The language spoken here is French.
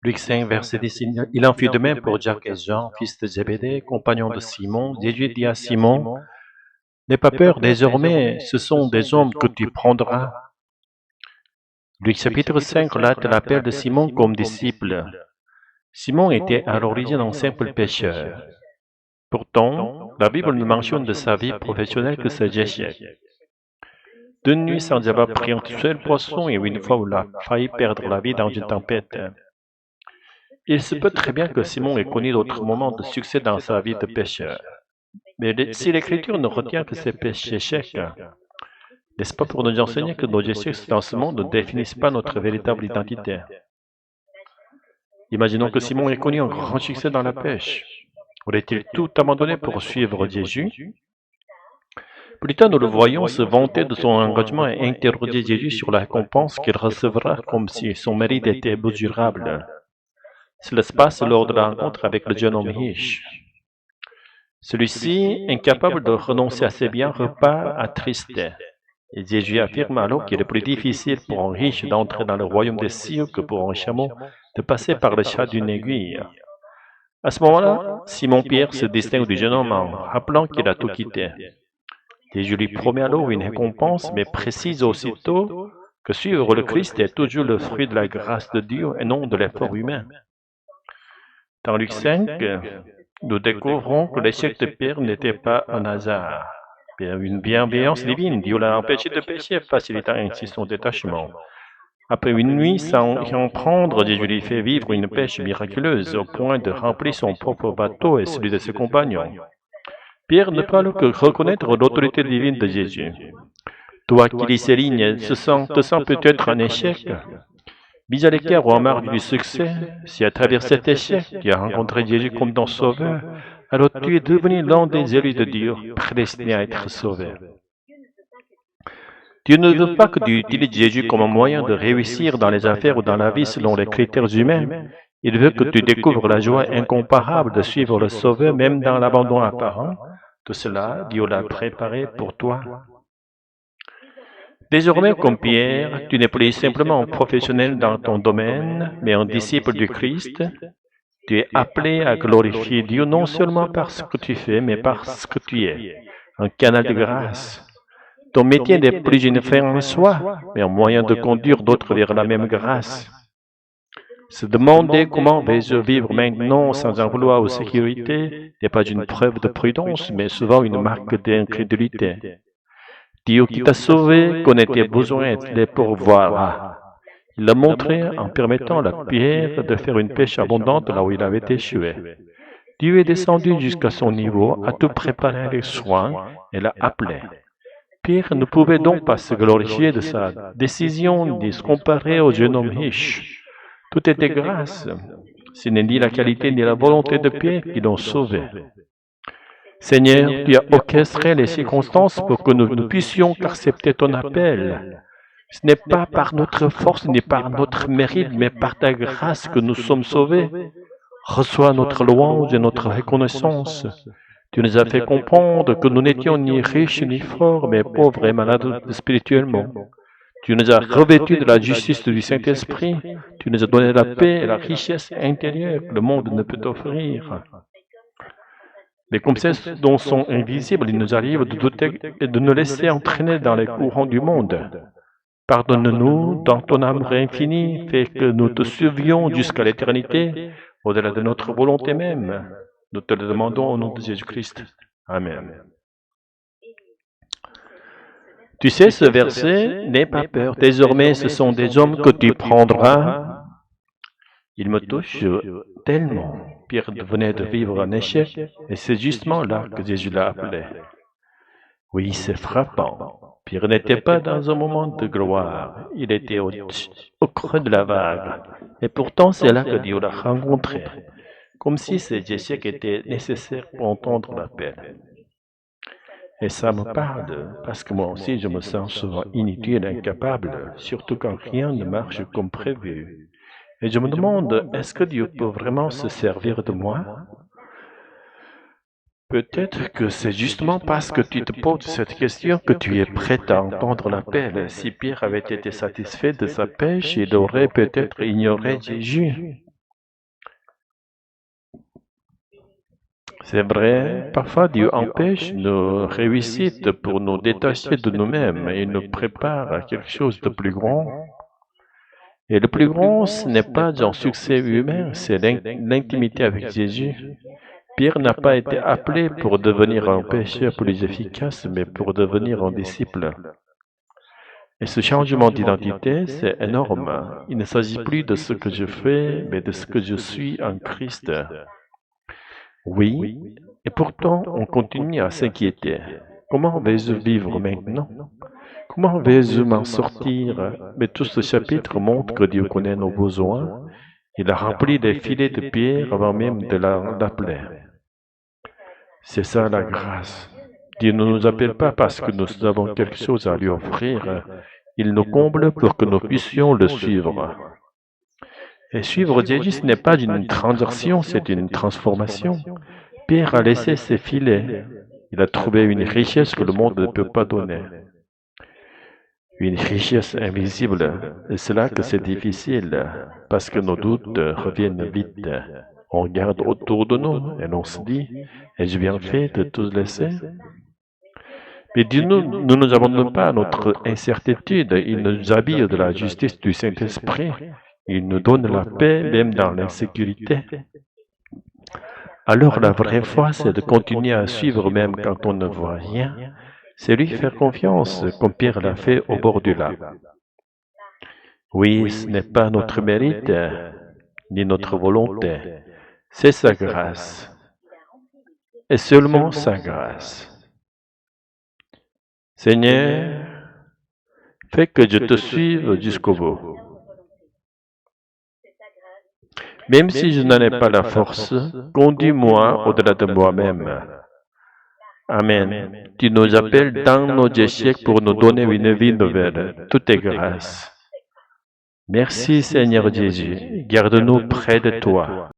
Luc 5, verset 10, il en fut de même pour Jacques et Jean, fils de Zébédée, compagnons de Simon. Jésus dit à Simon, n'aie pas peur, désormais, ce sont des hommes que tu prendras. Luc chapitre 5 relate l'appel de Simon comme disciple. Simon était à l'origine un simple pêcheur. Pourtant, la Bible ne mentionne de sa vie professionnelle que ses échecs. 2 nuits sans avoir pris un seul poisson et une fois où il a failli perdre la vie dans une tempête. Il se peut très bien que Simon ait connu d'autres moments de succès dans sa vie de pêcheur. Mais si l'Écriture ne retient que ses échecs, n'est-ce pas pour nous enseigner que nos échecs dans ce monde ne définissent pas notre véritable identité? Imaginons que Simon ait connu un grand succès dans la pêche. Aurait-il tout abandonné pour suivre Jésus? Plus tard, nous le voyons se vanter de son engagement et interroger Jésus sur la récompense qu'il recevra comme si son mérite était mesurable. Cela se passe lors de la rencontre avec le jeune homme riche. Celui-ci, incapable de renoncer à ses biens, repart attristé. Et Jésus affirme alors qu'il est plus difficile pour un riche d'entrer dans le royaume des cieux que pour un chameau de passer par le chat d'une aiguille. À ce moment-là, Simon-Pierre se distingue du jeune homme en rappelant qu'il a tout quitté. Jésus lui promet alors une récompense, mais précise aussitôt que suivre le Christ est toujours le fruit de la grâce de Dieu et non de l'effort humain. Dans Luc 5, nous découvrons que l'échec de Pierre n'était pas un hasard. Une bienveillance divine, Dieu l'a empêché de pécher, facilitant ainsi son détachement. Après une nuit sans rien prendre, Jésus lui fait vivre une pêche miraculeuse au point de remplir son propre bateau et celui de ses compagnons. Pierre ne peut alors que reconnaître l'autorité divine de Jésus. Toi qui lis ces lignes, te sens peut-être un échec. Mis à l'écart ou en marge du succès, si à travers cet échec tu as rencontré Jésus comme ton sauveur, alors tu es devenu l'un des élus de Dieu, prédestiné à être sauvé. Dieu ne veut pas que tu utilises Jésus comme un moyen de réussir dans les affaires ou dans la vie selon les critères humains. Il veut que tu découvres la joie incomparable de suivre le Sauveur, même dans l'abandon apparent. Tout cela, Dieu l'a préparé pour toi. Désormais, comme Pierre, tu n'es plus simplement un professionnel dans ton domaine, mais un disciple du Christ. Tu es appelé à glorifier Dieu non seulement par ce que tu fais, mais par ce que tu es, un canal de grâce. Ton métier n'est plus une fin en soi, mais un moyen de conduire d'autres vers la même grâce. Se demander comment vais-je vivre maintenant sans emploi ou sécurité n'est pas une preuve de prudence, mais souvent une marque d'incrédulité. Dieu qui t'a sauvé connaît tes besoins et les pourvoira. Il l'a montré en permettant à la Pierre de faire une pêche abondante là où il avait échoué. Dieu est descendu jusqu'à son niveau, a tout préparé avec soin et l'a appelé. Pierre ne pouvait donc pas se glorifier de sa décision de se comparer au jeune homme riche. Tout était grâce. Ce n'est ni la qualité ni la volonté de Pierre qui l'ont sauvé. Seigneur, tu as orchestré les circonstances pour que nous puissions accepter ton appel. Ce n'est pas par notre force ni par notre mérite, mais par ta grâce que nous sommes sauvés. Reçois notre louange et notre reconnaissance. Tu nous as fait comprendre que nous n'étions ni riches ni forts, mais pauvres et malades spirituellement. Tu nous as revêtus de la justice du Saint-Esprit. Tu nous as donné la paix et la richesse intérieure que le monde ne peut offrir. Mais comme ces dons sont invisibles, il nous arrive de douter et de nous laisser entraîner dans les courants du monde. Pardonne-nous dans ton amour infini, fais que nous te suivions jusqu'à l'éternité, au-delà de notre volonté même. Nous te le demandons au nom de Jésus-Christ. Amen. Tu sais, ce verset, n'aie pas peur. Désormais, ce sont des hommes que tu prendras. Il me touche tellement. Pierre venait de vivre un échec, et c'est justement là que Jésus l'a appelé. Oui, c'est frappant. Pierre n'était pas dans un moment de gloire. Il était au creux de la vague. Et pourtant, c'est là que Dieu l'a rencontré. Comme si ces échecs étaient nécessaires pour entendre l'appel. Et ça me parle, parce que moi aussi je me sens souvent inutile, incapable, surtout quand rien ne marche comme prévu. Et je me demande, est-ce que Dieu peut vraiment se servir de moi? Peut-être que c'est justement parce que tu te poses cette question que tu es prêt à entendre l'appel. Si Pierre avait été satisfait de sa pêche, il aurait peut-être ignoré Jésus. C'est vrai, parfois Dieu empêche nos réussites pour nous détacher de nous-mêmes et nous prépare à quelque chose de plus grand. Et le plus grand, ce n'est pas un succès humain, c'est l'intimité avec Jésus. Pierre n'a pas été appelé pour devenir un pécheur plus efficace, mais pour devenir un disciple. Et ce changement d'identité, c'est énorme. Il ne s'agit plus de ce que je fais, mais de ce que je suis en Christ. Oui, et pourtant, on continue à s'inquiéter. Comment vais-je vivre maintenant? Comment vais-je m'en sortir? Mais tout ce chapitre montre que Dieu connaît nos besoins. Il a rempli les filets de pierre avant même de l'appeler. C'est ça la grâce. Dieu ne nous appelle pas parce que nous avons quelque chose à lui offrir. Il nous comble pour que nous puissions le suivre. Et suivre Jésus, ce n'est pas une transaction, c'est une transformation. Pierre a laissé ses filets. Il a trouvé une richesse que le monde ne peut pas donner. Une richesse invisible. Et c'est là que c'est difficile, parce que nos doutes reviennent vite. On regarde autour de nous et on se dit, ai-je bien fait de tout laisser? Mais Dieu ne nous abandonne pas à notre incertitude. Il nous habille de la justice du Saint-Esprit. Il nous donne la paix même dans l'insécurité. Alors la vraie foi, c'est de continuer à suivre même quand on ne voit rien. C'est lui faire confiance, comme Pierre l'a fait au bord du lac. Oui, ce n'est pas notre mérite, ni notre volonté. C'est sa grâce. Et seulement sa grâce. Seigneur, fais que je te suive jusqu'au bout. Même si je n'en ai pas la force, conduis-moi au-delà de moi-même. Amen. Tu nous appelles dans nos échecs pour nous donner une vie nouvelle. Tout est grâce. Merci Seigneur Jésus. Garde-nous près de toi.